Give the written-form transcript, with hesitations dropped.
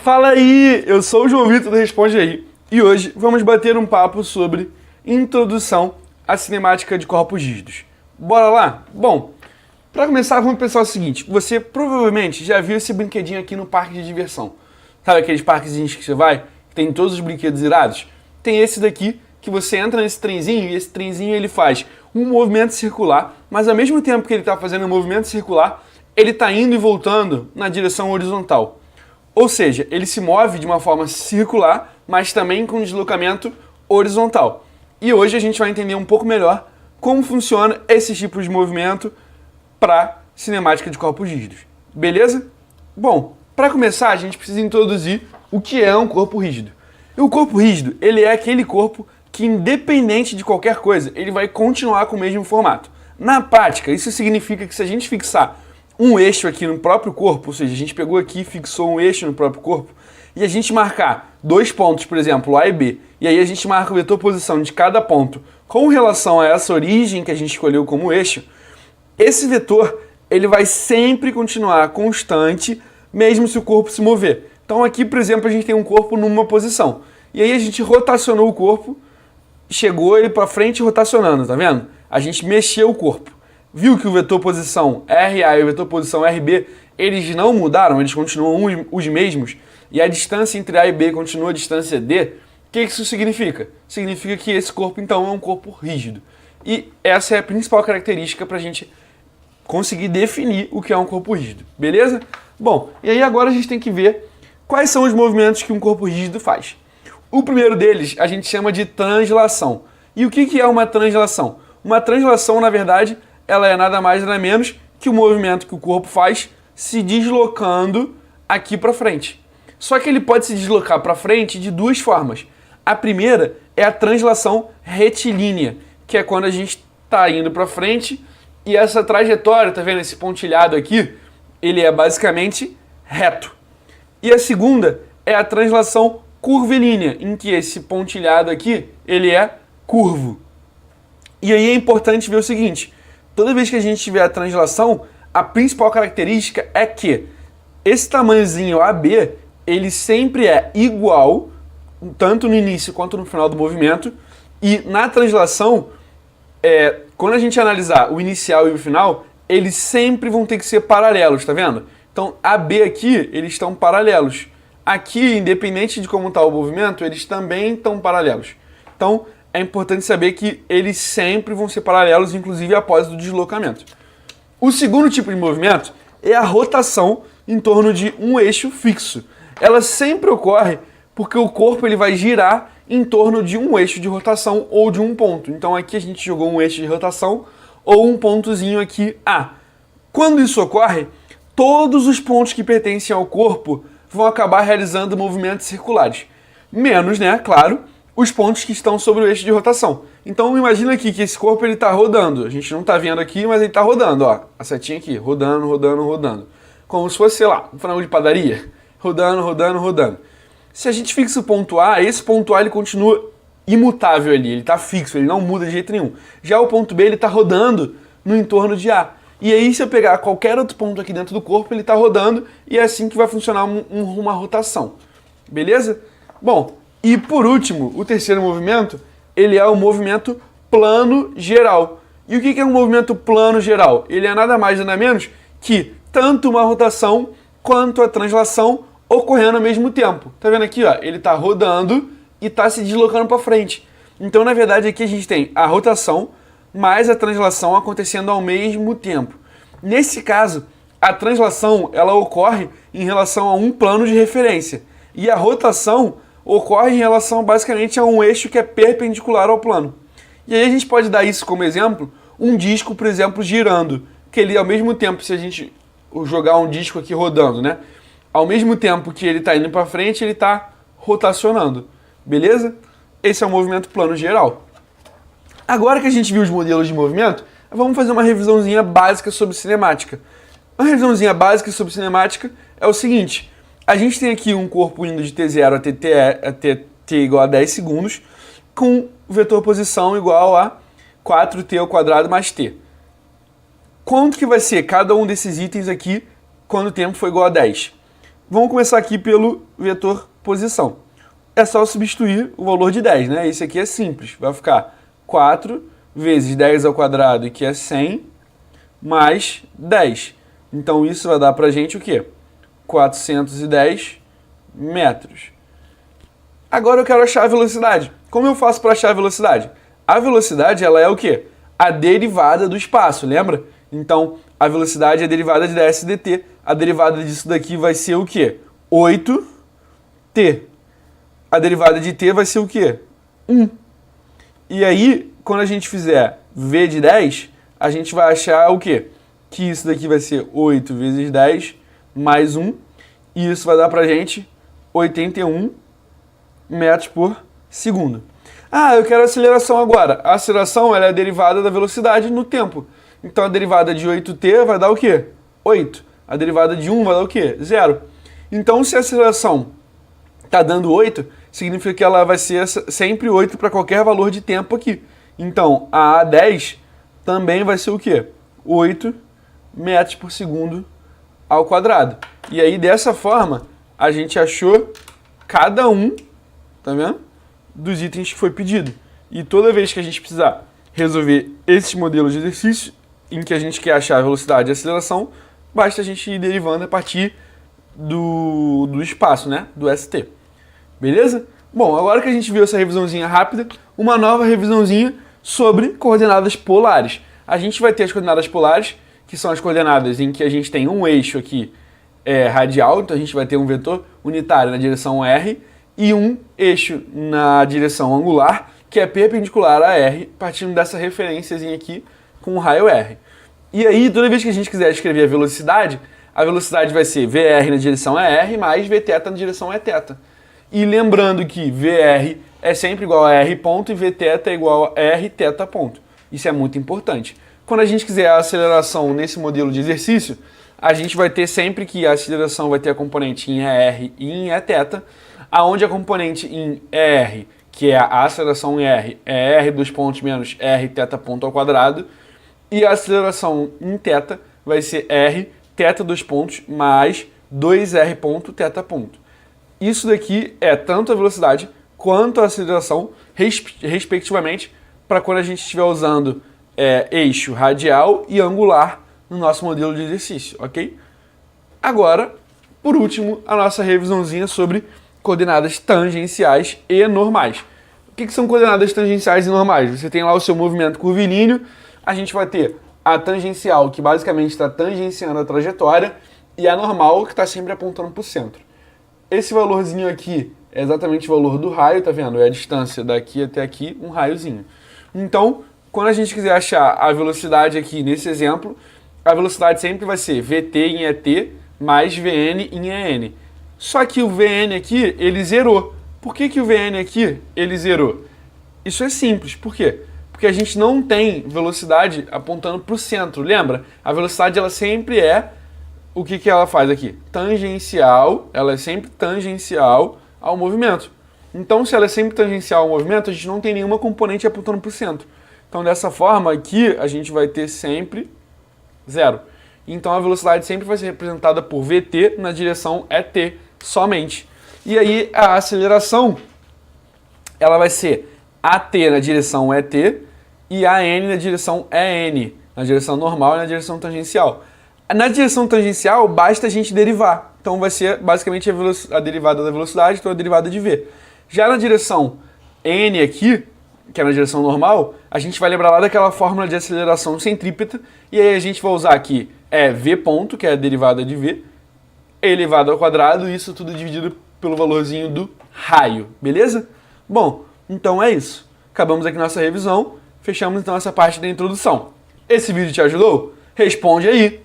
Fala aí, eu sou o João Vitor do Responde Aí e hoje vamos bater um papo sobre introdução à cinemática de corpos rígidos. Bora lá? Bom, para começar vamos pensar o seguinte, você provavelmente já viu esse brinquedinho aqui no parque de diversão. Sabe aqueles parquezinhos que você vai, que tem todos os brinquedos irados? Tem esse daqui que você entra nesse trenzinho e esse trenzinho ele faz um movimento circular, mas ao mesmo tempo que ele está fazendo um movimento circular, ele está indo e voltando na direção horizontal. Ou seja, ele se move de uma forma circular, mas também com deslocamento horizontal. E hoje a gente vai entender um pouco melhor como funciona esse tipo de movimento para cinemática de corpos rígidos. Beleza? Bom, para começar a gente precisa introduzir o que é um corpo rígido. E o corpo rígido, ele é aquele corpo que independente de qualquer coisa, ele vai continuar com o mesmo formato. Na prática, isso significa que se a gente fixar um eixo aqui no próprio corpo, ou seja, a gente pegou aqui e fixou um eixo no próprio corpo, e a gente marcar dois pontos, por exemplo, A e B, e aí a gente marca o vetor posição de cada ponto com relação a essa origem que a gente escolheu como eixo, esse vetor ele vai sempre continuar constante, mesmo se o corpo se mover. Então aqui, por exemplo, a gente tem um corpo numa posição, e aí a gente rotacionou o corpo, chegou ele para frente rotacionando, tá vendo? A gente mexeu o corpo. Viu que o vetor posição RA e o vetor posição RB, eles não mudaram, eles continuam os mesmos, e a distância entre A e B continua a distância D. O que isso significa? Significa que esse corpo, então, é um corpo rígido. E essa é a principal característica para a gente conseguir definir o que é um corpo rígido, beleza? Bom, e aí agora a gente tem que ver quais são os movimentos que um corpo rígido faz. O primeiro deles a gente chama de translação. E o que é uma translação? Uma translação, na verdade, ela é nada mais nada menos que o movimento que o corpo faz se deslocando aqui para frente. Só que ele pode se deslocar para frente de duas formas. A primeira é a translação retilínea, que é quando a gente está indo para frente e essa trajetória, tá vendo esse pontilhado aqui? Ele é basicamente reto. E a segunda é a translação curvilínea, em que esse pontilhado aqui, ele é curvo. E aí é importante ver o seguinte, toda vez que a gente tiver a translação, a principal característica é que esse tamanhozinho AB, ele sempre é igual, tanto no início quanto no final do movimento, e na translação, quando a gente analisar o inicial e o final, eles sempre vão ter que ser paralelos, tá vendo? Então, AB aqui, eles estão paralelos. Aqui, independente de como está o movimento, eles também estão paralelos. Então, é importante saber que eles sempre vão ser paralelos, inclusive após o deslocamento. O segundo tipo de movimento é a rotação em torno de um eixo fixo. Ela sempre ocorre porque o corpo ele vai girar em torno de um eixo de rotação ou de um ponto. Então aqui a gente jogou um eixo de rotação ou um pontozinho aqui A. Quando isso ocorre, todos os pontos que pertencem ao corpo vão acabar realizando movimentos circulares. Menos, né, claro, os pontos que estão sobre o eixo de rotação. Então imagina aqui que esse corpo está rodando. A gente não está vendo aqui, mas ele está rodando. Ó, a setinha aqui, rodando, rodando, rodando. Como se fosse, sei lá, um frango de padaria. Rodando, rodando, rodando. Se a gente fixa o ponto A, esse ponto A ele continua imutável ali. Ele está fixo, ele não muda de jeito nenhum. Já o ponto B ele está rodando no entorno de A. E aí se eu pegar qualquer outro ponto aqui dentro do corpo, ele está rodando e é assim que vai funcionar uma rotação. Beleza? Bom, e por último, o terceiro movimento, ele é o movimento plano geral. E o que é um movimento plano geral? Ele é nada mais nada menos que tanto uma rotação quanto a translação ocorrendo ao mesmo tempo. Tá vendo aqui, ó? Ele está rodando e está se deslocando para frente. Então, na verdade, aqui a gente tem a rotação mais a translação acontecendo ao mesmo tempo. Nesse caso, a translação ela ocorre em relação a um plano de referência. E a rotação ocorre em relação basicamente a um eixo que é perpendicular ao plano. E aí a gente pode dar isso como exemplo, um disco, por exemplo, girando, que ele ao mesmo tempo, se a gente jogar um disco aqui rodando, né? Ao mesmo tempo que ele está indo para frente, ele está rotacionando, beleza? Esse é o movimento plano geral. Agora que a gente viu os modelos de movimento, vamos fazer uma revisãozinha básica sobre cinemática. Uma revisãozinha básica sobre cinemática é o seguinte, a gente tem aqui um corpo indo de T0 até T igual a 10 segundos, com vetor posição igual a 4t ao quadrado mais t. Quanto que vai ser cada um desses itens aqui quando o tempo for igual a 10? Vamos começar aqui pelo vetor posição. É só substituir o valor de 10, né? Esse aqui é simples. Vai ficar 4 vezes 10 ao quadrado, que é 100, mais 10. Então isso vai dar pra gente o quê? 410 metros. Agora eu quero achar a velocidade. Como eu faço para achar a velocidade? A velocidade, ela é o quê? A derivada do espaço, lembra? Então, a velocidade é a derivada de ds dt. A derivada disso daqui vai ser o quê? 8t. A derivada de t vai ser o quê? 1. E aí, quando a gente fizer v de 10, a gente vai achar o quê? Que isso daqui vai ser 8 vezes 10 mais 1. E isso vai dar pra gente 81 metros por segundo. Ah, eu quero a aceleração agora. A aceleração ela é a derivada da velocidade no tempo. Então a derivada de 8t vai dar o quê? 8. A derivada de 1 vai dar o quê? 0. Então se a aceleração está dando 8, significa que ela vai ser sempre 8 para qualquer valor de tempo aqui. Então a A10 também vai ser o quê? 8 metros por segundo ao quadrado. E aí dessa forma a gente achou cada um, tá vendo? Dos itens que foi pedido. E toda vez que a gente precisar resolver esses modelos de exercício em que a gente quer achar a velocidade e a aceleração, basta a gente ir derivando a partir do espaço, né? Do ST. Beleza? Bom, agora que a gente viu essa revisãozinha rápida, uma nova revisãozinha sobre coordenadas polares. A gente vai ter as coordenadas polares, que são as coordenadas em que a gente tem um eixo aqui radial, então a gente vai ter um vetor unitário na direção R, e um eixo na direção angular, que é perpendicular a R, partindo dessa referênciazinha aqui com o raio R. E aí, toda vez que a gente quiser escrever a velocidade vai ser VR na direção R mais Vθ na direção Eθ. E lembrando que VR é sempre igual a R ponto e Vθ é igual a R θ ponto. Isso é muito importante. Quando a gente quiser a aceleração nesse modelo de exercício, a gente vai ter sempre que a aceleração vai ter a componente em ER e em Eθ, aonde a componente em ER, que é a aceleração em R, é R dos pontos menos R θ ponto ao quadrado, e a aceleração em θ vai ser R θ dos pontos mais 2R ponto θ ponto. Isso daqui é tanto a velocidade quanto a aceleração, respectivamente, para quando a gente estiver usando eixo radial e angular no nosso modelo de exercício, ok? Agora, por último, a nossa revisãozinha sobre coordenadas tangenciais e normais. O que são coordenadas tangenciais e normais? Você tem lá o seu movimento curvilíneo, a gente vai ter a tangencial, que basicamente está tangenciando a trajetória, e a normal, que está sempre apontando para o centro. Esse valorzinho aqui é exatamente o valor do raio, tá vendo? É a distância daqui até aqui, um raiozinho. Então, quando a gente quiser achar a velocidade aqui nesse exemplo, a velocidade sempre vai ser Vt em ET mais Vn em En. Só que o Vn aqui, ele zerou. Por que o Vn aqui, ele zerou? Isso é simples. Por quê? Porque a gente não tem velocidade apontando para o centro. Lembra? A velocidade, ela sempre é... O que ela faz aqui? Tangencial. Ela é sempre tangencial ao movimento. Então, se ela é sempre tangencial ao movimento, a gente não tem nenhuma componente apontando para o centro. Então, dessa forma aqui, a gente vai ter sempre 0. Então, a velocidade sempre vai ser representada por Vt na direção ET somente. E aí, a aceleração, ela vai ser At na direção ET e An na direção En, na direção normal e na direção tangencial. Na direção tangencial, basta a gente derivar. Então, vai ser basicamente a derivada da velocidade, então a derivada de V. Já na direção N aqui, que é na direção normal, a gente vai lembrar lá daquela fórmula de aceleração centrípeta, e aí a gente vai usar aqui V ponto, que é a derivada de V, elevado ao quadrado, e isso tudo dividido pelo valorzinho do raio, beleza? Bom, então é isso. Acabamos aqui nossa revisão, fechamos então essa parte da introdução. Esse vídeo te ajudou? Responde aí!